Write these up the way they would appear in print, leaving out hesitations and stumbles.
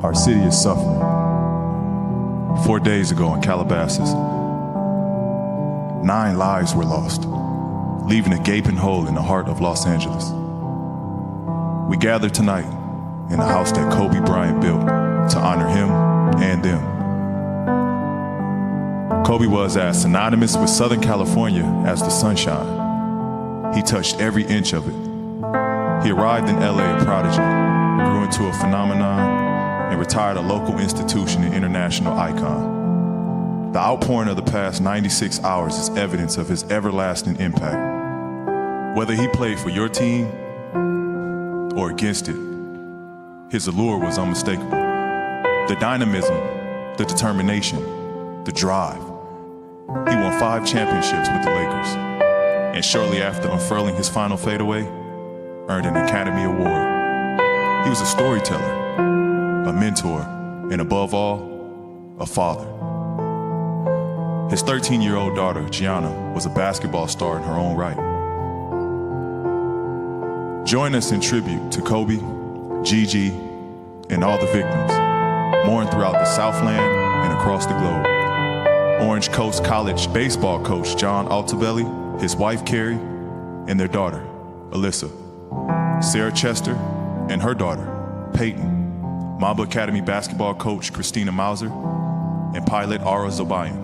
our city is suffering. 4 days ago in Calabasas, 9 lives were lost, leaving a gaping hole in the heart of Los Angeles. We gather tonight in the house that Kobe Bryant built to honor him and them. Kobe was as synonymous with Southern California as the sunshine. He touched every inch of it. He arrived in LA a prodigy, grew into a phenomenon, and retired a local institution and international icon. The outpouring of the past 96 hours is evidence of his everlasting impact. Whether he played for your team or against it, his allure was unmistakable. The dynamism, the determination, the drive. He won 5 championships with the Lakers, and shortly after unfurling his final fadeaway, earned an Academy Award. He was a storyteller, a mentor, and above all, a father. His 13-year-old daughter, Gianna, was a basketball star in her own right. Join us in tribute to Kobe, Gigi, and all the victims, mourn throughout the Southland and across the globe. Orange Coast College baseball coach John Altobelli, his wife Carrie, and their daughter, Alyssa. Sarah Chester and her daughter, Peyton. Mamba Academy basketball coach Christina Mauser, and pilot Ara Zobayan.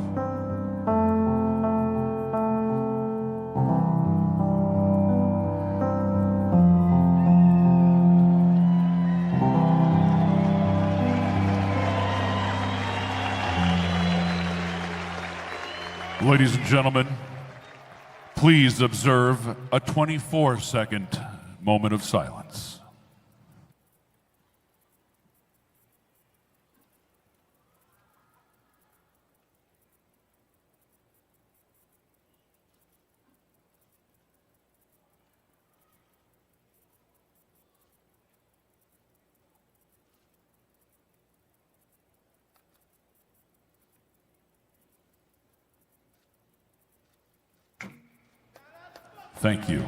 Ladies and gentlemen, please observe a 24-second moment of silence. Thank you.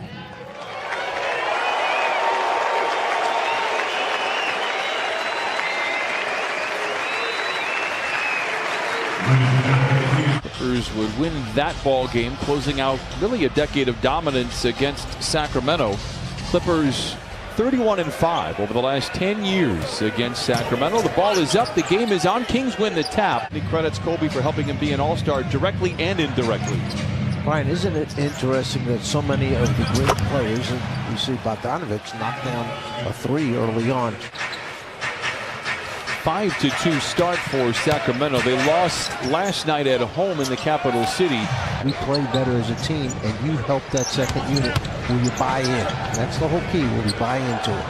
Clippers would win that ball game, closing out really a decade of dominance against Sacramento. Clippers 31-5 over the last 10 years against Sacramento. The ball is up, the game is on. Kings win the tap. He credits Kobe for helping him be an all-star directly and indirectly. Brian, isn't it interesting that so many of the great players, and you see Bogdanovich knocked down a 3 early on. 5-2 start for Sacramento. They lost last night at home in the capital city. We play better as a team, and you help that second unit. Will you buy in? That's the whole key. Will you buy into it?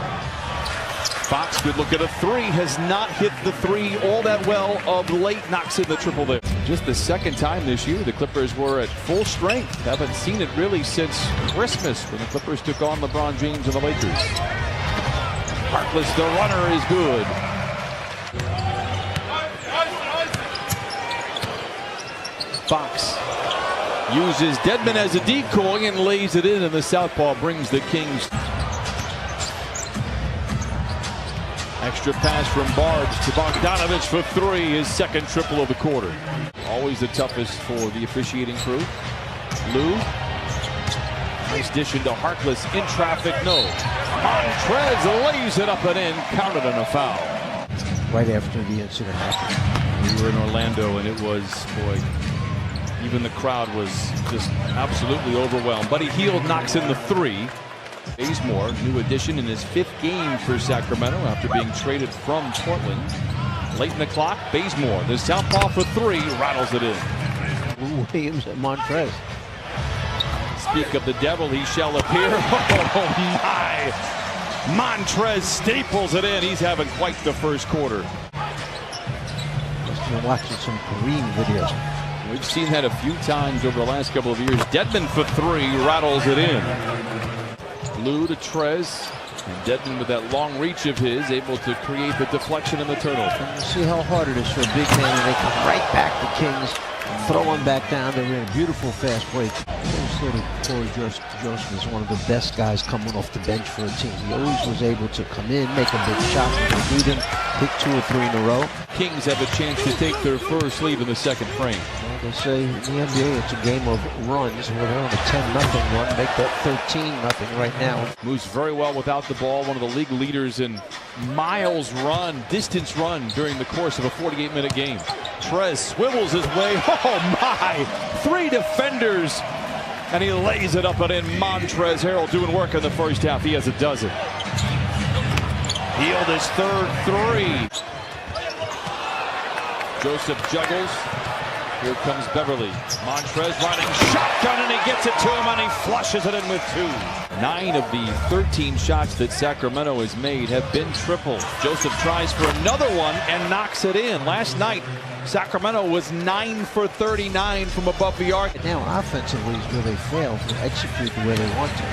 Fox, good look at a 3, has not hit the 3 all that well of late, knocks in the triple there. Just the second time this year the Clippers were at full strength. Haven't seen it really since Christmas when the Clippers took on LeBron James and the Lakers. Harkless, the runner, is good. Fox uses Dedmon as a decoy and lays it in, and the southpaw brings the Kings. Extra pass from Barbs to Bogdanovich for 3, his second triple of the quarter. Always the toughest for the officiating crew. Lou, nice dish into Harkless, in traffic, no. Montrez lays it up and in, counted on a foul. Right after the incident happened. We were in Orlando and it was, boy, even the crowd was just absolutely overwhelmed. Buddy Hield knocks in the 3. Bazemore, new addition in his 5th game for Sacramento after being traded from Portland. Late in the clock, Bazemore, the southpaw for 3, rattles it in. Williams and Montrez. Speak of the devil, he shall appear. Oh my! Montrez staples it in. He's having quite the first quarter. Just been watching some green videos. We've seen that a few times over the last couple of years. Dedmon for 3, rattles it in. Lou to Trez, and Dedmon with that long reach of his, able to create the deflection and the turtle. See how hard it is for a big man, and they come right back to Kings throwing back down. They ran a beautiful fast break. Corey Joseph is one of the best guys coming off the bench for a team. He always was able to come in, make a big shot when they need him, hit 2 or 3 in a row. Kings have a chance to take their first lead in the second frame. Well, they say in the NBA it's a game of runs. Well, they're on a 10-0 run. Make that 13-0 right now. Moves very well without the ball. One of the league leaders in miles run, distance run during the course of a 48-minute game. Trez swivels his way. Oh my! 3 defenders. And he lays it up and in. Montrezl Harrell doing work in the first half. He has a dozen. Healed his 3rd 3. Joseph juggles. Here comes Beverly. Montrezl running shotgun, and he gets it to him, and he flushes it in with 2. 9 of the 13 shots that Sacramento has made have been triples. Joseph tries for another one and knocks it in. Last night, Sacramento was 9 for 39 from above the arc. Now offensively is where they fail to execute the way they want to.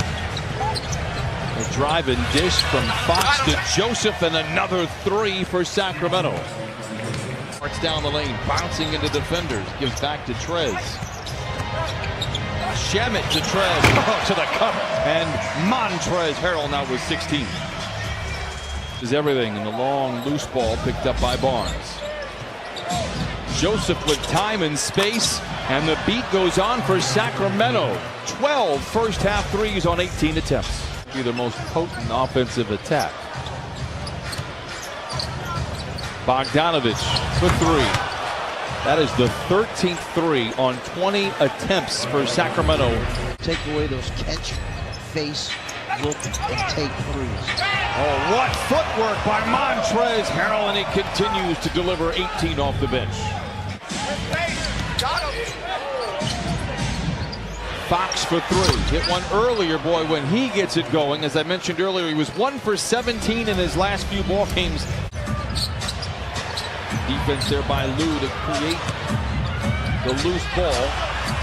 A drive and dish from Fox to Joseph, and another 3 for Sacramento. Starts down the lane, bouncing into defenders, gives back to Trez. Shamet to Trez, to the cup, and Montrezl Harrell now with 16. Is everything in the long loose ball picked up by Barnes. Joseph with time and space, and the beat goes on for Sacramento. 12 first half threes on 18 attempts. Be the most potent offensive attack. Bogdanovich for 3. That is the 13th 3 on 20 attempts for Sacramento. Take away those catch, face, look, and take threes. Oh, what footwork by Montrezl Harrell, and he continues to deliver 18 off the bench. Fox for 3. Hit one earlier, boy, when he gets it going. As I mentioned earlier, he was 1 for 17 in his last few ball games. Defense there by Lou to create the loose ball.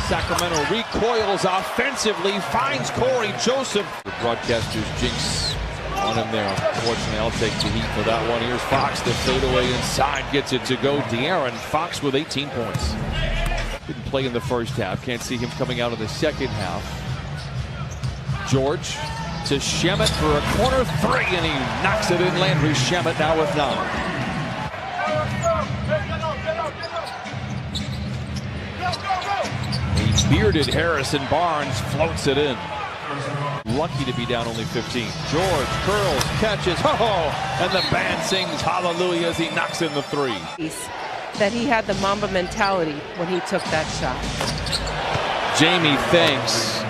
Sacramento recoils offensively, finds Corey Joseph. The broadcaster's jinx on him there. Unfortunately, I'll take the heat for that one. Here's Fox, the fadeaway inside, gets it to go. De'Aaron Fox with 18 points. Didn't play in the first half. Can't see him coming out of the second half. George to Shamet for a corner 3, and he knocks it in. Landry Shamet now with 9. A bearded Harrison Barnes floats it in. Lucky to be down only 15. George curls, catches, and the band sings hallelujah as he knocks in the 3. That he had the Mamba mentality when he took that shot. Jamie thanks.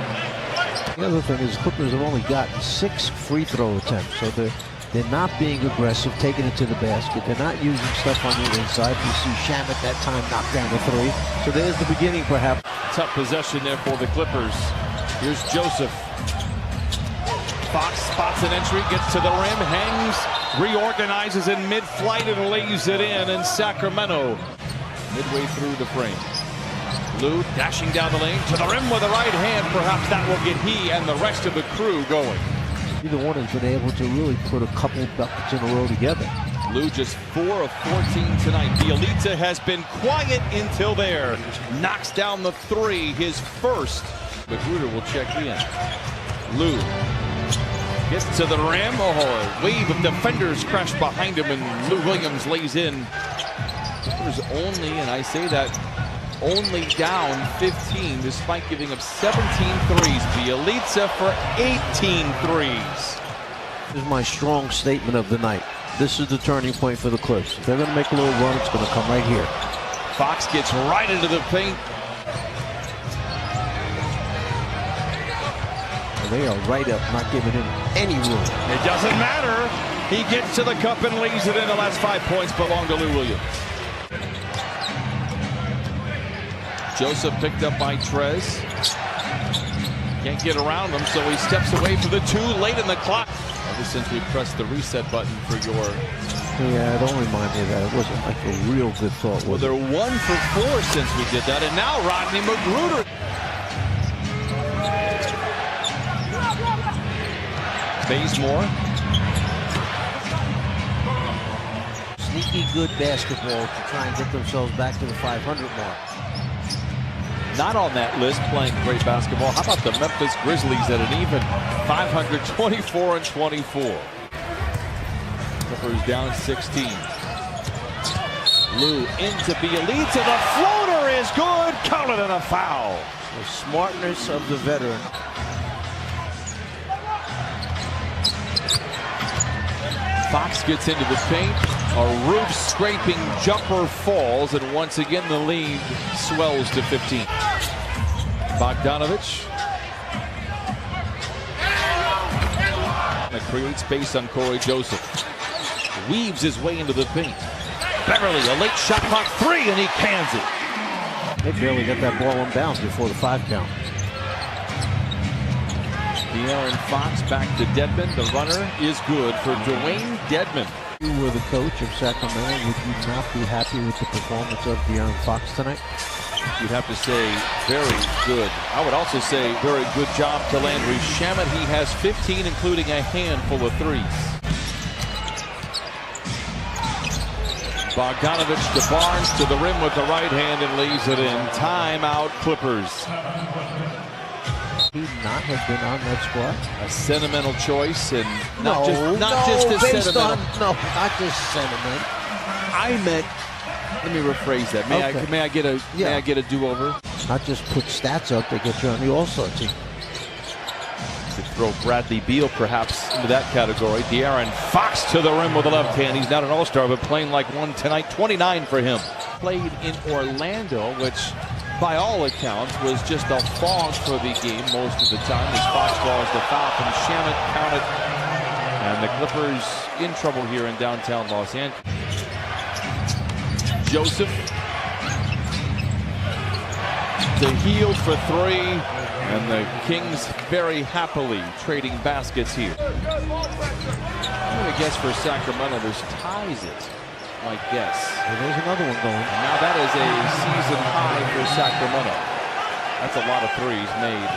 The other thing is Clippers have only gotten 6 free throw attempts, so they're not being aggressive, taking it to the basket. They're not using stuff on the inside. You see Shamet that time knock down the 3. So there's the beginning, perhaps. Tough possession there for the Clippers. Here's Joseph. Fox spots an entry, gets to the rim, hangs, reorganizes in mid-flight and lays it in. And Sacramento midway through the frame. Lou dashing down the lane to the rim with the right hand. Perhaps that will get he and the rest of the crew going. Either one has been able to really put a couple of buckets in a row together. Lou just 4 of 14 tonight. Bielitsa has been quiet until there. Knocks down the 3, his first. Magruder will check in. Lou gets to the rim. Oh, a wave of defenders crash behind him, and Lou Williams lays in. There's only, and I say that, only down 15 despite giving up 17 threes. Bielitsa for 18 threes. This is my strong statement of the night. This is the turning point for the Clips. If they're going to make a little run, it's going to come right here. Fox gets right into the paint. And they are right up, not giving him any room. It doesn't matter. He gets to the cup and lays it in. The last 5 points belong to Lou Williams. Joseph picked up by Trez. Can't get around him, so he steps away for the 2 late in the clock. Ever since we pressed the reset button for your... Yeah, don't remind me of that. It wasn't like a real good thought, Well, they're 1 for 4 since we did that, and now Rodney Magruder. Bazemore. Sneaky good basketball to try and get themselves back to the 500 mark. not on that list playing great basketball. How about the Memphis Grizzlies at an even 500, 24-24. Clippers down 16. Lou into Bielitsa. The floater is good. Call it a foul. The smartness of the veteran. Fox gets into the paint. A roof scraping jumper falls, and once again the lead swells to 15. Bogdanovich. That creates space on Corey Joseph. Weaves his way into the paint. Beverly, a late shot clock three, and he cans it. They barely got that ball on bounds before the 5 count. De'Aaron Fox back to Dedmon. The runner is good for Dwayne Dedmon. If you were the coach of Sacramento, would you not be happy with the performance of De'Aaron Fox tonight? You'd have to say very good. I would also say very good job to Landry Shamet. He has 15, including a handful of threes. Bogdanovich to Barnes to the rim with the right hand and leaves it in. Timeout Clippers. He not have been on that squad? A sentimental choice, and not No, just a based sentimental. no, not just sentiment. I meant. Let me rephrase that. May I get a do-over? Not just put stats up, they get you on the All-Star team. To throw Bradley Beal perhaps into that category. De'Aaron Fox to the rim with the left hand. He's not an all-star, but playing like one tonight. 29 for him. Played in Orlando, which by all accounts was just a fog for the game most of the time as Fox draws the foul from Shamet, counted. And the Clippers in trouble here in downtown Los Angeles. Joseph to Hield for three. And the Kings very happily trading baskets here. I'm going to guess for Sacramento, this ties it. My guess. Well, there's another one going. And now that is a season high for Sacramento. That's a lot of threes made.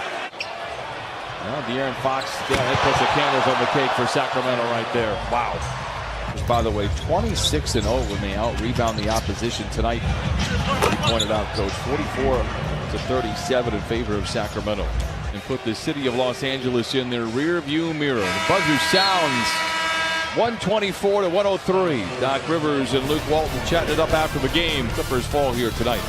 Well, De'Aaron Fox, it puts the candles on the cake for Sacramento right there. Wow. By the way, 26-0 when they out-rebound the opposition tonight. You pointed out, Coach, 44-37 in favor of Sacramento. And put the city of Los Angeles in their rear view mirror. The buzzer sounds 124-103. Doc Rivers and Luke Walton chatting it up after the game. Clippers fall here tonight.